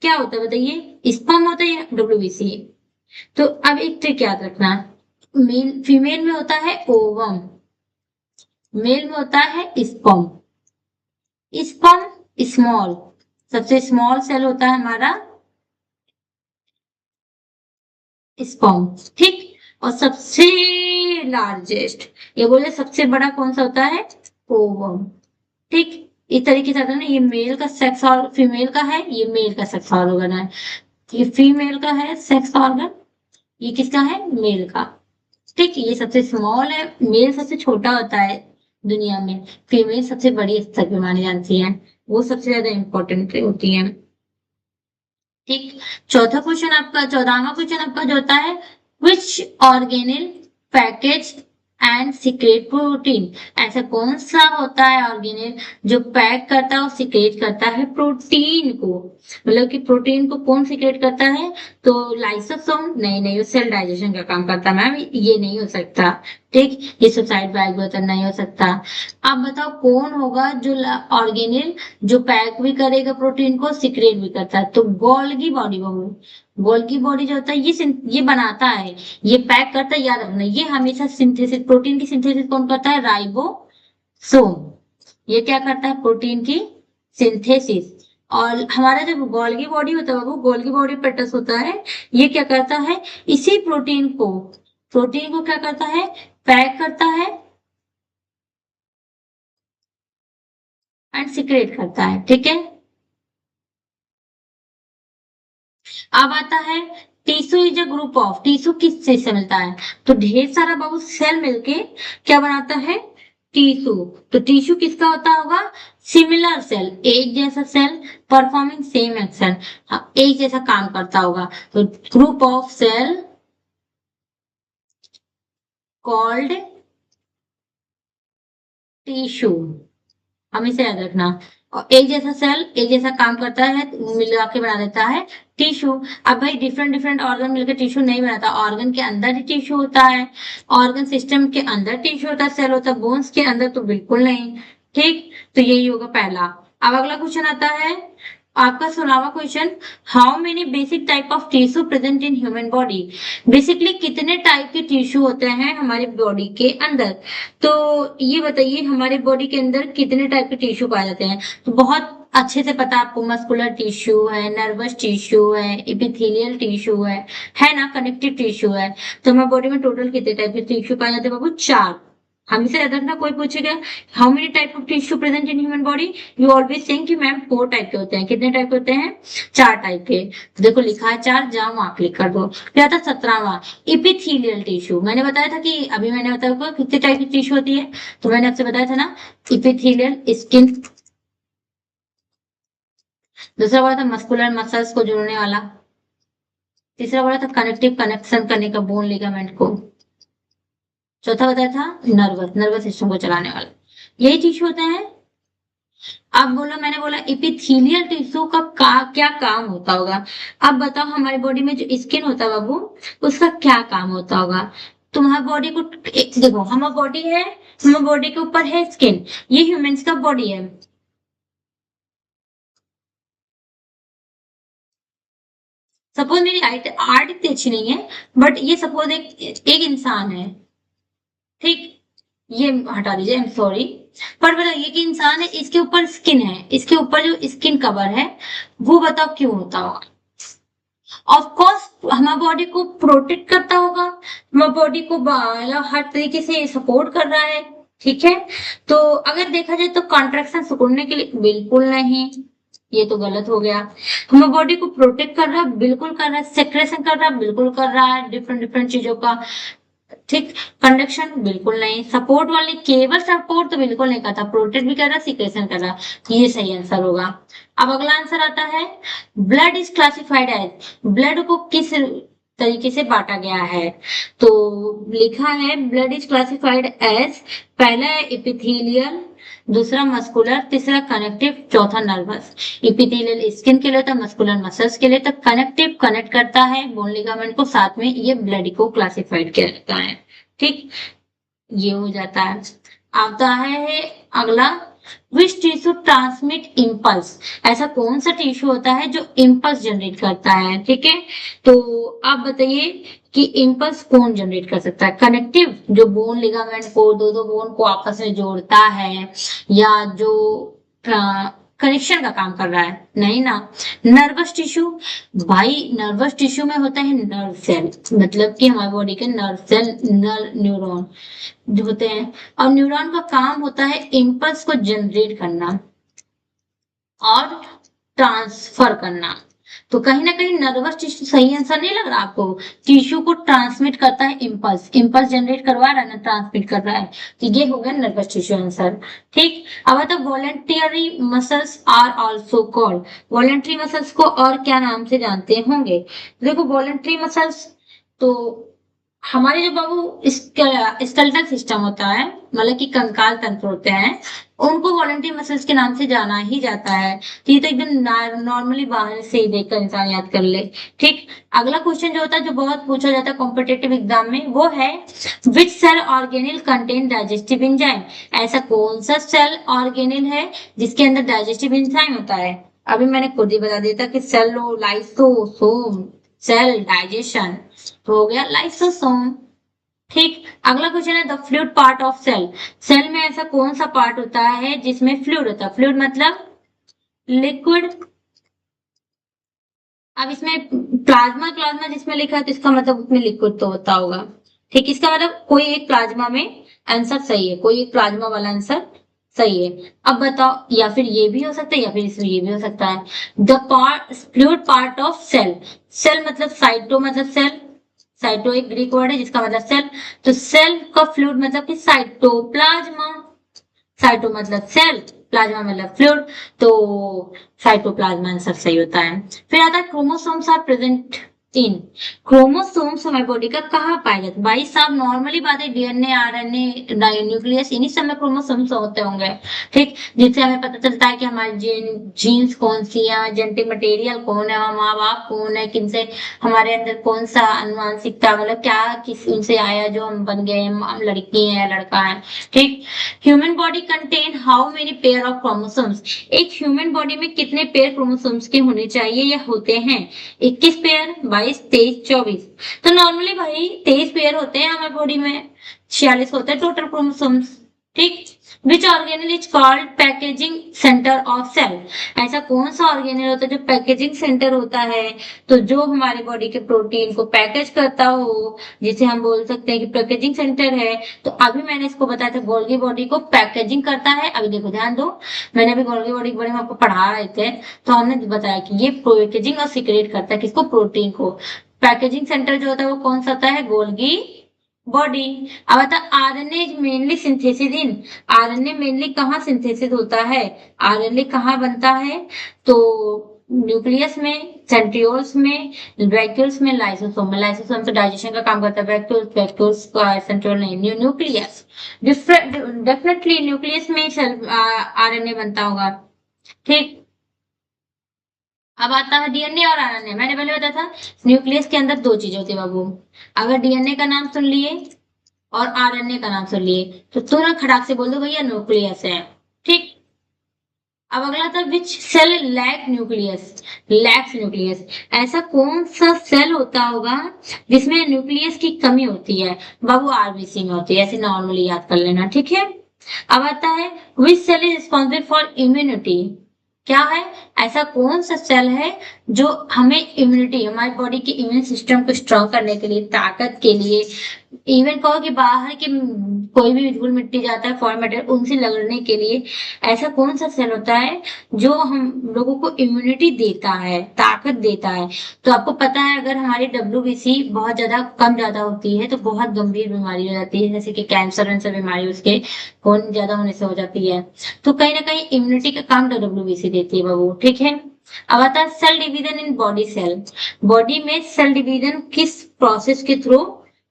क्या होता है बताइए? स्पर्म होता है या डब्ल्यूबीसी? तो अब एक ट्रिक याद रखना, मेल फीमेल में होता है ओवम, मेल में होता है स्पर्म। स्पर्म स्मॉल, सबसे स्मॉल सेल होता है हमारा स्पर्म। ठीक, और सबसे लार्जेस्ट, ये बोले सबसे बड़ा कौन सा होता है? ओवम। ठीक, इस तरीके से आता है ना, ये मेल का सेक्स और फीमेल का है, ये मेल का सेक्स ऑर्गन है, ये फीमेल का है सेक्स ऑर्गन, ये किसका है? मेल का। ठीक, ये सबसे स्मॉल है, मेल सबसे छोटा होता है दुनिया में, फीमेल सबसे बड़ी स्तर पे मानी जाती है, वो सबसे ज्यादा इंपॉर्टेंट होती है। ठीक, चौथा क्वेश्चन आपका, 14वां क्वेश्चन आपका जो होता है, विच organelle package and secret protein, ऐसा कौन सा होता है ऑर्गेनिल जो पैक करता है और सीक्रेट करता है प्रोटीन को? मतलब कि प्रोटीन को कौन सीक्रेट करता है? तो लाइसोसोम नहीं, नहीं वो सेल डाइजेशन का काम करता है मैम, ये नहीं हो सकता। ठीक, ये सुसाइड बाइग्लोटर नहीं हो सकता। आप बताओ कौन होगा जो ऑर्गेनिल जो पैक भी करेगा प्रोटीन को, सीक्रेट भी करता है? तो गोल्गी बॉडी बबू, गोल्गी बॉडी जो होता है ये बनाता है, ये पैक करता है, याद रखना, ये हमेशा सिंथेसिस, प्रोटीन की सिंथेसिस कौन करता है? राइबोसोम। ये क्या करता है? प्रोटीन की सिंथेसिस। और हमारा जो गोल्गी बॉडी होता है वो गोल्गी बॉडी पेटस होता है, ये क्या करता है? इसी प्रोटीन को क्या करता है? पैक करता है एंड सीक्रेट करता है। ठीक है, अब आता है tissue is a group of, tissue किस चीज से मिलता है? तो ढेर सारा बाबू सेल मिलके क्या बनाता है? टिश्यू। तो टिश्यू किसका होता होगा? सिमिलर सेल, एक जैसा सेल, परफॉर्मिंग सेम एक्शन, एक जैसा काम करता होगा, तो group of cell called tissue, हमेशा याद रखना। और एक जैसा सेल एक जैसा काम करता है, मिला के बना देता है टिश्यू। अब भाई डिफरेंट डिफरेंट ऑर्गन मिलकर टिश्यू नहीं बनाता, ऑर्गन के अंदर ही टिश्यू होता है, ऑर्गन सिस्टम के अंदर टिश्यू होता है, सेल होता है, बोन्स के अंदर तो बिल्कुल नहीं। ठीक, तो यही होगा पहला। अब अगला क्वेश्चन आता है आपका 16वां question, how many basic type of tissue present in human body? Basically कितने टाइप के टिश्यू होते हैं हमारी बॉडी के अंदर? तो ये बताइए हमारे बॉडी के अंदर कितने टाइप के टिश्यू पाए जाते हैं? तो बहुत अच्छे से पता है आपको, मस्कुलर टिश्यू है, नर्वस टिश्यू है, इपिथेलियल टिश्यू है ना, कनेक्टिव टिश्यू है। तो हमारी बॉडी में टोटल कितने टाइप के टिश्यू पाए जाते हैं बाबू? 4। हमेशा याद रखना, कोई पूछेगा how many type of tissue present in human body, you always think कि मैम 4 टाइप के होते हैं। कितने टाइप के होते हैं? 4 टाइप के। तो देखो लिखा है 4, जाओ वहां क्लिक कर दो। फिर आता 17वां, इपिथेलियल टिश्यू। मैंने बताया था कि अभी मैंने बताया आपको कितने टाइप की टिश्यू होती है, तो मैंने आपसे बताया था ना, इपिथेलियल स्किन, दूसरा बोला था मस्कुलर मसल्स को जोड़ने वाला, तीसरा बोला था कनेक्टिव कनेक्शन करने का बोन लिगामेंट को, चौथा बताया था नर्वस सिस्टम को चलाने वाला। यही टिश्यू होते हैं। अब बोलो, मैंने बोला इपिथेलियल टिश्यू क्या काम होता होगा? अब बताओ हमारी बॉडी में जो स्किन होता है बाबू, उसका क्या काम होता होगा? तुम्हारी बॉडी को देखो, हमारी बॉडी है, हमारी बॉडी के ऊपर है स्किन, ये ह्यूमंस का बॉडी है। सपोज मेरी हाइट आर्ट इतनी अच्छी नहीं है, बट ये सपोज एक इंसान है। ठीक, ये हटा दीजिए, आई एम सॉरी। पर बताइए कि इंसान है, इसके ऊपर स्किन है, इसके ऊपर जो स्किन कवर है वो बताओ क्यों होता होगा? ऑफ कोर्स हमारे बॉडी को प्रोटेक्ट करता होगा, हमारे बॉडी को मतलब हर तरीके से सपोर्ट कर रहा है। ठीक है, तो अगर देखा जाए तो कॉन्ट्रेक्शन सिकुड़ने के लिए बिल्कुल नहीं, ये तो गलत हो गया। हमारे बॉडी को प्रोटेक्ट कर रहा है, बिल्कुल कर रहा है, सेक्रेशन कर रहा है, बिल्कुल कर रहा है, डिफरेंट डिफरेंट चीजों का। ठीक, कंडक्शन बिल्कुल नहीं, सपोर्ट वाले केवल सपोर्ट तो बिल्कुल नहीं करता, प्रोटेक्ट भी कर रहा, सिक्रेशन कर रहा, ये सही आंसर होगा। अब अगला आंसर आता है, blood is classified as, blood को किस तरीके से बांटा गया है। तो लिखा है ब्लड इज क्लासिफाइड एज, पहला है एपिथेलियल, दूसरा मस्कुलर, तीसरा कनेक्टिव, चौथा नर्वस। एपिथेलियल स्किन के लिए होता है, मस्कुलर मसल्स के लिए, तो कनेक्टिव कनेक्ट करता है बोन लिगामेंट को, साथ में ये ब्लड को क्लासिफाइड किया जाता है। ठीक, ये हो जाता है। आता है अगला, विच टिश्यू ट्रांसमिट इम्पल्स, ऐसा कौन सा टिश्यू होता है जो इम्पल्स जनरेट करता है। ठीक है, तो आप बताइए कि इम्पल्स कौन जनरेट कर सकता है। कनेक्टिव, जो बोन लिगामेंट को, दो बोन को आपस में जोड़ता है, या जो कनेक्शन का काम कर रहा है, नहीं ना। नर्वस टिश्यू, भाई नर्वस टिश्यू में होता है नर्व सेल, मतलब कि हमारी बॉडी के नर्व सेल, नर्व न्यूरॉन जो होते हैं, और न्यूरॉन का काम होता है इम्पल्स को जनरेट करना और ट्रांसफर करना। तो कहीं ना कहीं नर्वस टिश्यू सही आंसर नहीं लग रहा आपको। टिश्यू को ट्रांसमिट करता है इम्पल्स, इम्पल्स जनरेट करवा रहा है ना, ट्रांसमिट कर रहा है, तो ये हो गया नर्वस टिश्यू आंसर। ठीक, अब तो voluntary muscles are also called, voluntary muscles को और क्या नाम से जानते होंगे। देखो वॉलेंटरी मसल्स, तो हमारे जो बाबू स्केलेटल सिस्टम होता है, मतलब कि कंकाल तंत्र होते हैं, उनको वॉलेंटरी मसल्स के नाम से जाना ही जाता है। तो ये तो एकदम नॉर्मली बाहर से ही देखकर इंसान याद कर ले। ठीक, अगला क्वेश्चन जो होता है, जो बहुत पूछा जाता है कॉम्पिटेटिव एग्जाम में, वो है which cell organelle contain digestive enzyme, ऐसा कौन सा सेल ऑर्गेनिल है जिसके अंदर डाइजेस्टिव एंजाइम होता है। अभी मैंने खुद ही बता दिया था कि सेलोलाइसोसोम, सेल डाइजेशन, तो हो गया लाइसोसोम। ठीक, अगला क्वेश्चन है the fluid part of cell, cell में ऐसा कौन सा पार्ट होता है जिसमें फ्लूइड होता है। फ्लूइड मतलब लिक्विड। अब इसमें प्लाज्मा, प्लाज्मा जिसमें लिखा है तो इसका मतलब उसमें लिक्विड तो होता होगा। ठीक, इसका मतलब कोई एक प्लाज्मा में आंसर सही है, कोई एक प्लाज्मा वाला आंसर सही है। अब बताओ, या फिर ये भी हो सकता है, या फिर इसमें ये भी हो सकता है। The part fluid part of cell, cell मतलब साइटो मतलब सेल, साइटो एक ग्रीक वर्ड है जिसका मतलब सेल, तो सेल का फ्लूइड मतलब कि साइटोप्लाज्मा, साइटो मतलब सेल, प्लाज्मा मतलब फ्लूइड, तो साइटोप्लाज्मा आंसर सही होता है। फिर आता है chromosomes are present in, chromosomes हमारी बॉडी का कहाँ पाए जाते हैं। भाई साहब नॉर्मली बात है, डीएनए, आरएनए, न्यूक्लियस, इन्हीं सब में क्रोमोसोम्स होते होंगे। ठीक, जिससे हमें पता चलता है कि हमारी जीन्स कौन सी है, जेनेटिक मटेरियल कौन है, हमारे माँ बाप कौन है, किनसे हमारे अंदर कौन सा अनुवांशिकता, मतलब क्या किस उनसे आया जो हम बन गए, हम लड़की है लड़का है। ठीक, human body contain how many pair of chromosomes, एक ह्यूमन बॉडी में कितने पेयर क्रोमोसोम्स के होने चाहिए या होते हैं। 21 पेयर, 22, 23, 24। तो नॉर्मली भाई 23 पेयर होते हैं हमारे बॉडी में, 46 होते हैं टोटल क्रोमोसोम्स। ठीक, which organelle is called packaging centre of cell, ऐसा कौन सा ऑर्गेनल होता है जो पैकेजिंग सेंटर होता है, तो जो हमारे बॉडी के प्रोटीन को पैकेज करता हो, जिसे हम बोल सकते हैं कि पैकेजिंग सेंटर है। तो अभी मैंने इसको बताया था, गोल्गी बॉडी को पैकेजिंग करता है। अभी देखो ध्यान दो, मैंने अभी गोल्गी बॉडी के बारे में आपको पढ़ा रहे थे, तो हमने बताया कि ये पैकेजिंग और सिक्रेट करता है किसको, प्रोटीन को। पैकेजिंग सेंटर जो होता है वो कौन सा होता है, गोल्गी बॉडी। अब आता RNA mainly synthesis in, RNA mainly कहाँ सिंथेसिस होता है, आरएनए कहाँ बनता है, तो न्यूक्लियस में, सेंट्रियोल्स में, वैक्यूल्स में, लाइसोसोम में। लाइसोसोम तो डाइजेशन का काम करता है, वैक्यूल्स, वैक्यूल्स का सेंट्रियोल नहीं, न्यूक्लियस। डेफिनेटली न्यूक्लियस में आरएनए बनता होगा। ठीक, अब आता है डीएनए और आरएनए। मैंने पहले बताया था न्यूक्लियस के अंदर दो चीजें होती है बाबू, अगर डीएनए का नाम सुन लिए और आरएनए का नाम सुन लिए तो तुरंत खड़ाक से बोल दो भैया न्यूक्लियस है। ठीक, अब अगला था which cell lack nucleus, lacks nucleus, ऐसा कौन सा सेल होता होगा जिसमें न्यूक्लियस की कमी होती है। बाबू आरबीसी में होती है, ऐसे नॉर्मली याद कर लेना। ठीक है, अब आता है which cell is responsible for immunity, क्या है, ऐसा कौन सा सेल है जो हमें इम्यूनिटी, हमारी बॉडी के इम्यून सिस्टम को स्ट्रॉन्ग करने के लिए, ताकत के लिए, इवन कहो कि बाहर के कोई भी धूल मिट्टी जाता है फॉरेन मटेरियल उनसे लड़ने के लिए, ऐसा कौन सा सेल होता है जो हम लोगों को इम्यूनिटी देता है, ताकत देता है। तो आपको पता है अगर हमारी WBC बहुत ज्यादा कम ज्यादा होती है तो बहुत गंभीर बीमारी हो जाती है, जैसे कि कैंसर वैंसर बीमारी उसके खून ज्यादा होने से हो जाती है। तो कहीं ना कहीं इम्यूनिटी का काम WBC देती है बाबू। ठीक है, अब आता है cell division in body cell, body में सेल डिवीजन किस प्रोसेस के थ्रू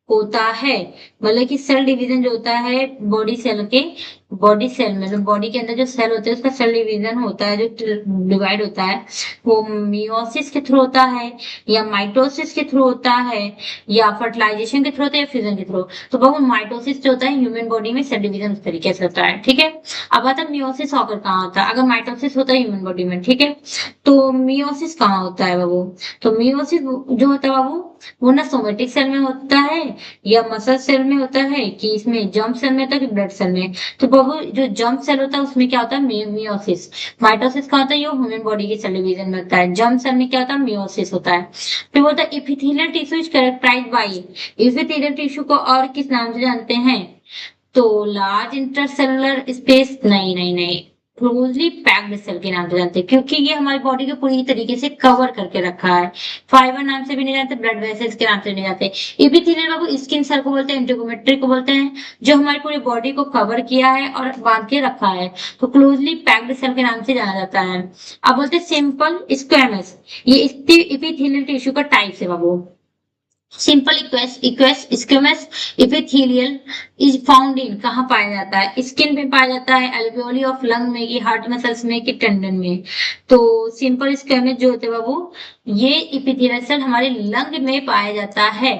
होता है। मतलब कि सेल डिवीजन जो होता है बॉडी सेल में, बॉडी के अंदर जो सेल होते हैं उसका सेल डिवीजन होता है, जो डिवाइड होता है, वो मियोसिस के थ्रू होता है, या माइटोसिस के थ्रू होता है, या फर्टिलाइजेशन के थ्रू होता है, या फ्यूजन के थ्रू। तो बहुत माइटोसिस जो होता है ह्यूमन बॉडी में सेल डिवीजन उस तरीके से होता है, ठीक है। अब आता है मियोसिस ऑकर कहाँ होता है, अगर माइटोसिस होता है ह्यूमन बॉडी में, ठीक है, तो मियोसिस कहाँ होता है बाबू। तो मियोसिस जो होता है बाबू, वो ना सोमेटिक सेल में होता है, या मसल सेल में होता है, कि इसमें जर्म सेल में होता है, कि ब्लड सेल में। तो बाबू जो जर्म सेल होता है उसमें क्या होता है, मियोसिस। माइटोसिस का होता है, ये ह्यूमन बॉडी के सेल डिवीजन में होता है। जर्म सेल में क्या होता है, मियोसिस होता है। फिर बोलता है epithelial tissue is characterised by, epithelial tissue को और किस नाम से जानते हैं, तो लार्ज इंटरसेलुलर स्पेस, नहीं नहीं नहीं, क्लोजली पैक्ड सेल के नाम से जानते हैं, क्योंकि ये हमारी बॉडी को पूरी तरीके से कवर करके रखा है। फाइबर नाम से भी नहीं जानते, ब्लड वेसल्स के नाम से नहीं जानते। एपिथेलियल बाबू स्किन सेल को बोलते हैं, इंटीग्रोमेट्री को बोलते हैं, जो हमारी पूरी बॉडी को कवर किया है और बांध के रखा है, तो क्लोजली पैक्ड सेल के नाम से जाना जाता है। अब बोलते हैं सिंपल स्क्वेमस, ये एपिथेलियल टिश्यू का टाइप है बाबू। Simple squamous epithelial is found in, कहाँ पाया जाता है, स्किन में पाया जाता है, एल्वियोली ऑफ लंग में, कि हार्ट मसल्स में, कि टेंडन में। तो सिंपल स्क्वेमस जो होते हैं बाबू, ये इपिथेलियल सेल हमारे लंग में पाया जाता है।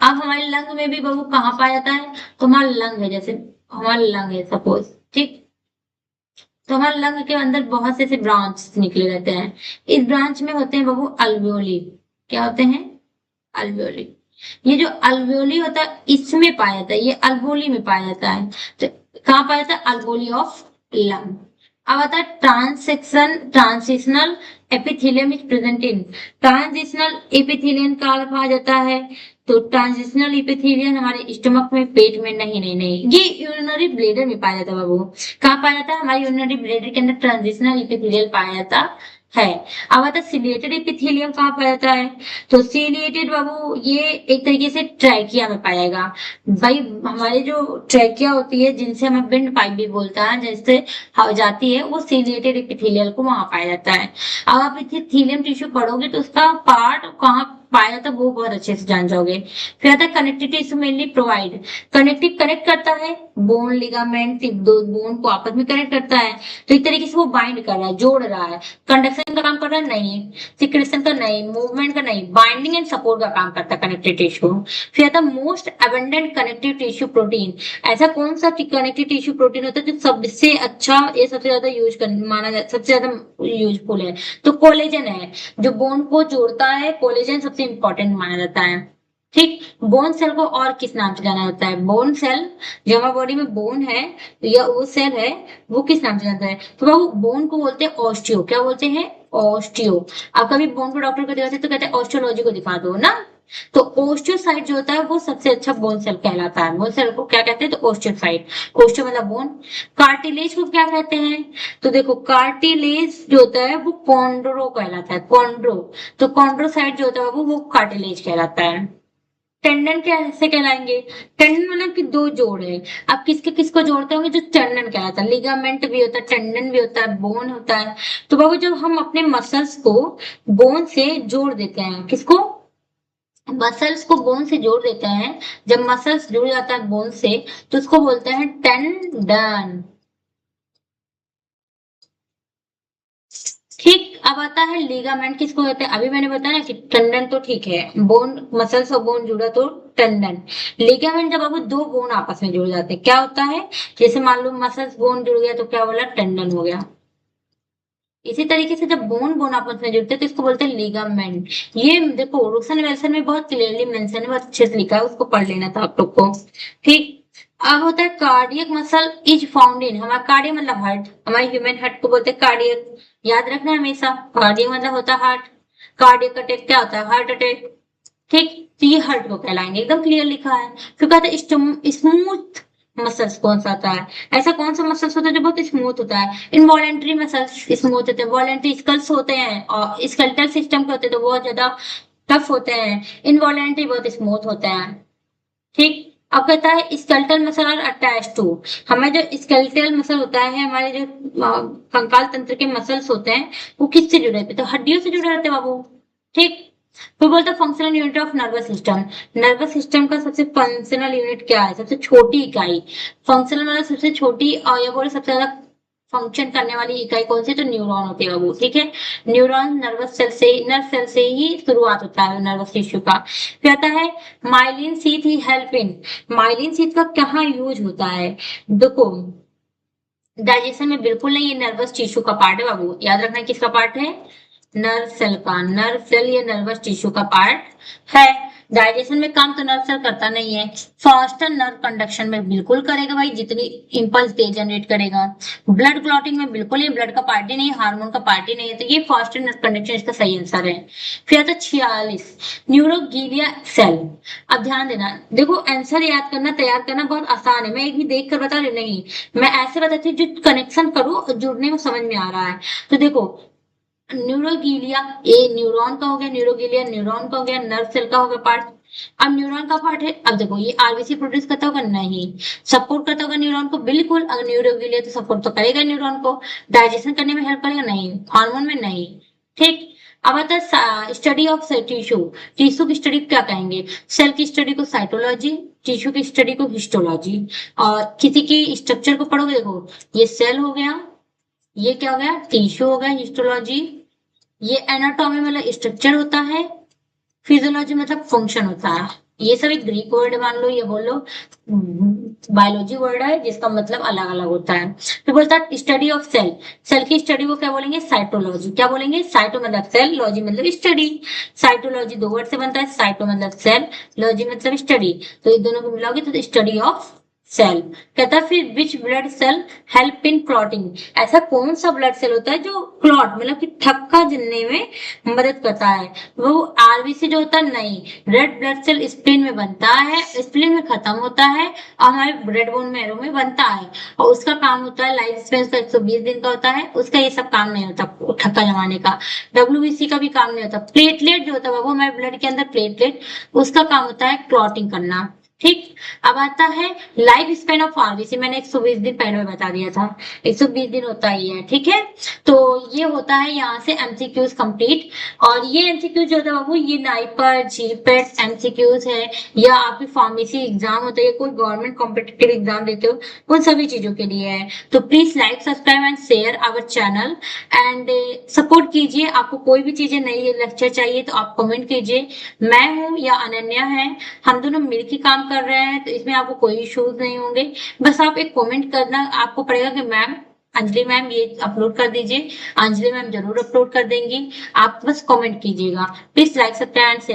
अब हमारे लंग में भी बाबू कहाँ पाया जाता है, तो हमारा लंग है, जैसे हमारा लंग है सपोज, ठीक, तो हमारे लंग के अंदर बहुत से ऐसे ब्रांच निकले रहते हैं। इस ब्रांच में होते हैं बाबू अल्वियोली, क्या होते हैं, अल्वियोली। ये जो अल्वियोली होता है इसमें पाया जाता है, ये अल्वोली में पाया जाता है। तो कहाँ पाया जाता है, अल्वोली ऑफ लंग। अब आता है transitional epithelium is present in, transitional epithelium कहाँ पाया जाता है, तो ट्रांजिशनल एपिथेलियम हमारे स्टमक में, पेट में, नहीं नहीं नहीं, ये यूरिनरी ब्लैडर में पाया जाता है बाबू। कहाँ पाया जाता है, हमारे यूरिनरी ब्लैडर के अंदर ट्रांजिशनल एपिथेलियम पाया जाता है। अब आता है सिलिएटेड एपिथेलियम कहाँ पाया जाता है, तो सिलिएटेड बाबू ये एक तरीके से ट्रैकिया में पाएगा। भाई हमारे जो ट्रैकिया होती है, जिनसे हमें विंड पाइप भी बोलता है, जैसे हवा जाती है, वो सिलिएटेड एपिथेलियल को वहां पाया जाता है। अब आप एपिथेलियम टिश्यू पढ़ोगे तो उसका पार्ट कहाँ पाया जाता है वो बहुत अच्छे से जान जाओगे। फिर आता है connective tissue mainly provide, connect करता है, बोन लिगामेंट दो बोन को आपस में कनेक्ट करता है, तो एक तरीके से वो बाइंड कर रहा है, जोड़ रहा है। कंडक्शन का काम कर रहा है, नहीं, सिक्रेशन का नहीं, मूवमेंट का नहीं, बाइंडिंग एंड सपोर्ट का काम करता है कनेक्टिव टिश्यू। फिर आता है most abundant connective tissue protein, ऐसा कौन सा कनेक्टिव टिश्यू प्रोटीन होता है जो सबसे अच्छा, ये सबसे ज्यादा यूज कर माना जाता, सबसे ज्यादा यूजफुल है, तो कोलेजन है, जो बोन को जोड़ता है, कोलेजन सबसे इंपॉर्टेंट माना जाता है, ठीक। बोन सेल को और किस नाम से जाना जाता है, बोन सेल, जो हमारी बॉडी में बोन है या वो सेल है, वो किस नाम से जाता है, तो वो बोन को बोलते हैं ऑस्टियो, क्या बोलते हैं, ऑस्टियो। आप कभी बोन को डॉक्टर को दिखाते तो कहते हैं ऑस्टियोलॉजी को दिखा दो ना, तो ओस्टियोसाइट जो होता है वो सबसे अच्छा बोन सेल कहलाता है। बोन सेल को क्या कहते हैं, तो ओस्टियोसाइट, ओस्टियो मतलब बोन। कार्टिलेज को क्या कहते हैं, तो देखो कार्टिलेज जो होता है वो कॉन्ड्रो कहलाता है, कॉन्ड्रो। तो कॉन्ड्रोसाइट जो होता है वो कार्टिलेज कहलाता है। टेंडन कैसे कहलाएंगे, टेंडन मतलब कि दो जोड़ है, आप किसके किसको जोड़ते होंगे, जो टेंडन कहलाता है, लिगामेंट भी होता है, टेंडन भी होता है, बोन होता है। तो बाबू जब हम अपने मसल्स को बोन से जोड़ देते हैं, किसको, मसल्स को बोन से जोड़ देते हैं, जब मसल्स जुड़ जाता है बोन से तो उसको बोलते हैं टेंडन, ठीक। अब आता है लिगामेंट, किसको कहते हैं, अभी मैंने बताया ना कि टेंडन तो ठीक है, बोन मसल्स और बोन जुड़ा तो टेंडन। लिगामेंट जब अब दो बोन आपस में जुड़ जाते हैं क्या होता है, जैसे मान लो मसल्स बोन जुड़ गया तो क्या बोला, टेंडन हो गया। इसी तरीके से जब बोन बोन आपस में जुड़ते हैं तो इसको बोलते हैं लिगामेंट। ये देखो रोशन वेल्सन में बहुत क्लियरली मेंशन है, बहुत अच्छे से लिखा है, उसको पढ़ लेना था आप लोग को, ठीक। अब होता है कार्डियक मसल इज फाउंड इन, हमारा कार्डियक मतलब हार्ट, हमारे ह्यूमन हार्ट को बोलते हैं कार्डियक, याद रखना हमेशा, कार्डियक मतलब होता है हार्ट, कार्डियक अटैक क्या होता है, हार्ट अटैक, ठीक। तो ये हार्ट को कहलाएंगे, एकदम क्लियर लिखा है। फिर कहते हैं स्मूथ मसल्स कौन सा होता है, ऐसा कौन सा मसल्स होता है जो बहुत स्मूथ होता है, इनवॉलेंट्री मसल्स स्मूथ होते हैं, वॉलेंट्री स्कल्स होते हैं, और स्केलेटल सिस्टम के होते हैं तो बहुत ज्यादा टफ होते हैं, इनवॉलेंट्री बहुत स्मूथ होते हैं, ठीक। अब कहता है स्केलेटल मसल और अटैच टू, हमें जो स्केलेटल मसल होता है, हमारे जो कंकाल तंत्र के मसल्स होते हैं वो किससे जुड़े रहते हैं, तो हड्डियों से जुड़े रहते हैं बाबू, ठीक। फिर बोलते हैं functional unit of nervous system. Nervous system का सबसे फंक्शनल यूनिट क्या है, सबसे छोटी इकाई। फंक्शनल मतलब सबसे छोटी, और या बोले सबसे ज्यादा फंक्शन करने वाली इकाई कौन सी, तो न्यूरॉन होती है वो, ठीक है। न्यूरॉन नर्वस सेल से, नर्व सेल से ही शुरुआत होता है नर्वस टिश्यू का। फिर आता है myelin sheath he help in. Myelin sheath का कहाँ यूज होता है, देखो डाइजेशन में बिल्कुल नहीं, ये नर्वस टिश्यू का पार्ट है बाबू, याद रखना किसका पार्ट है, नर्व सेल का। नर्व सेल ये नर्वस टिश्यू का पार्ट है। डाइजेशन में काम तो नर्व सेल करता नहीं है। फास्टर नर्व कंडक्शन में बिल्कुल करेगा भाई, जितनी इंपल्स तेज जनरेट करेगा। ब्लड क्लॉटिंग में बिल्कुल ये ब्लड का पार्ट ही नहीं, हार्मोन का पार्ट ही नहीं है, तो ये फास्टर नर्व कंडक्शन इसका सही आंसर है। फिर आता 46 न्यूरोग्लिया सेल। अब ध्यान देना, देखो आंसर याद करना, तैयार करना बहुत आसान है, मैं एक भी देख कर बता रही नहीं, मैं ऐसे बताती हूँ जो कनेक्शन करो, जुड़ने में समझ में आ रहा है। तो देखो न्यूरोगिलिया, ए न्यूरॉन का हो गया, न्यूरोगिलिया न्यूरॉन का हो गया, नर्व सेल का हो गया पार्ट। अब न्यूरॉन का पार्ट है, अब देखो ये आरबीसी प्रोड्यूस करता होगा नहीं, सपोर्ट करता होगा न्यूरॉन को बिल्कुल, अगर न्यूरोगिलिया तो सपोर्ट तो करेगा न्यूरॉन को। डाइजेशन करने में हेल्प करेगा नहीं, हार्मोन में नहीं, ठीक। अब आता है स्टडी ऑफ टिश्यू। टिश्यू की स्टडी क्या कहेंगे, सेल की स्टडी को साइटोलॉजी, टिश्यू की स्टडी को हिस्टोलॉजी। और किसी की स्ट्रक्चर को पढ़ोगे, देखो ये सेल हो गया, ये क्या हो गया, टिश्यू हो गया, हिस्टोलॉजी। ये एनाटॉमी मतलब स्ट्रक्चर होता है, फिजियोलॉजी मतलब फंक्शन होता है। ये सब एक ग्रीक वर्ड मान लो, ये बोलो बायोलॉजी वर्ड है जिसका मतलब अलग अलग होता है। फिर बोलता है स्टडी ऑफ सेल। सेल की स्टडी को क्या बोलेंगे, साइटोलॉजी। क्या बोलेंगे, साइटो मतलब सेल, लॉजी मतलब स्टडी। साइटोलॉजी दो वर्ड से बनता है, साइटो मतलब सेल, लॉजी मतलब स्टडी, तो ये दोनों को मिलाओगे तो स्टडी ऑफ सेल। कहता है फिर which blood cell help in clotting. ऐसा कौन सा ब्लड सेल होता है जो क्लॉट मतलब कि थक्का जलने में मदद करता है, वो आरबीसी जो होता है नहीं। रेड ब्लड सेल स्प्लीन में बनता है, स्प्लीन में खत्म होता है, और हमारे रेड बोन मैरो में बनता है, और उसका काम होता है लाइफ स्पेन उसका 120 दिन का होता है, उसका ये सब काम नहीं होता थक्का जमाने का। डब्ल्यूबीसी का भी काम नहीं होता। प्लेटलेट जो होता है वो हमारे ब्लड के अंदर प्लेटलेट, उसका काम होता है क्लॉटिंग करना, ठीक। अब आता है लाइफ स्पेन ऑफ आरबीसी, मैंने 120 दिन पहले में बता दिया था, 120 दिन होता ही है, ठीक है। तो ये होता है यहाँ से एमसीक्यूज कंप्लीट। और ये एमसीक्यूज जो होता है बाबू, ये नाइपर जीपेट एमसीक्यूज है, या आपकी फार्मेसी एग्जाम होता है, कोई गवर्नमेंट कॉम्पिटिटिव एग्जाम देते हो, उन सभी चीजों के लिए है। तो please like subscribe and share our channel and support कीजिए। आपको कोई भी चीजें नई लेक्चर चाहिए तो आप कमेंट कीजिए, मैं हूँ या अनन्या है, हम दोनों मिलकर काम कर रहे हैं, तो इसमें आपको कोई इश्यूज नहीं होंगे। बस आप एक कमेंट करना आपको पड़ेगा कि मैम अंजलि मैम ये अपलोड कर दीजिए, अंजलि मैम जरूर अपलोड कर देंगी, आप बस कमेंट कीजिएगा। Please like subscribe and share.